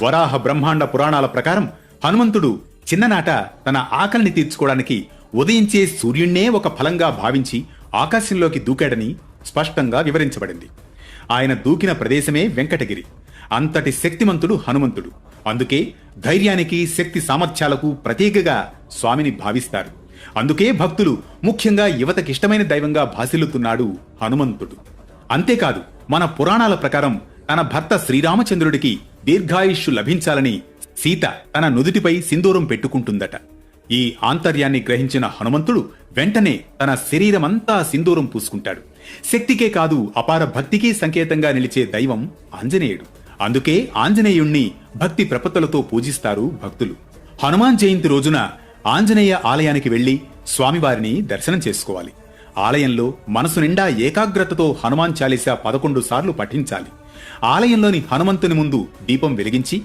వరాహ బ్రహ్మాండ పురాణాల ప్రకారం హనుమంతుడు చిన్ననాట తన ఆకలిని తీర్చుకోవడానికి ఉదయించే సూర్యుణ్ణే ఒక ఫలంగా భావించి ఆకాశంలోకి దూకాడని స్పష్టంగా వివరించబడింది. ఆయన దూకిన ప్రదేశమే వెంకటగిరి. అంతటి శక్తిమంతుడు హనుమంతుడు. అందుకే ధైర్యానికి, శక్తి సామర్థ్యాలకు ప్రతీకగా స్వామిని భావిస్తారు. అందుకే భక్తులు, ముఖ్యంగా యువతకిష్టమైన దైవంగా భాసిల్లుతున్నాడు హనుమంతుడు. అంతేకాదు, మన పురాణాల ప్రకారం తన భర్త శ్రీరామచంద్రుడికి దీర్ఘాయుష్షు లభించాలని సీత తన నుదుటిపై సింధూరం పెట్టుకుంటుందట. ఈ ఆంతర్యాన్ని గ్రహించిన హనుమంతుడు వెంటనే తన శరీరమంతా సింధూరం పూసుకుంటాడు. శక్తికే కాదు, అపార భక్తికి సంకేతంగా నిలిచే దైవం ఆంజనేయుడు. అందుకే ఆంజనేయుణ్ణి భక్తి ప్రపత్తులతో పూజిస్తారు భక్తులు. హనుమాన్ జయంతి రోజున ఆంజనేయ ఆలయానికి వెళ్లి స్వామివారిని దర్శనం చేసుకోవాలి. ఆలయంలో మనసు నిండా ఏకాగ్రతతో హనుమాన్ చాలీసా 11 సార్లు పఠించాలి. ఆలయంలోని హనుమంతుని ముందు దీపం వెలిగించి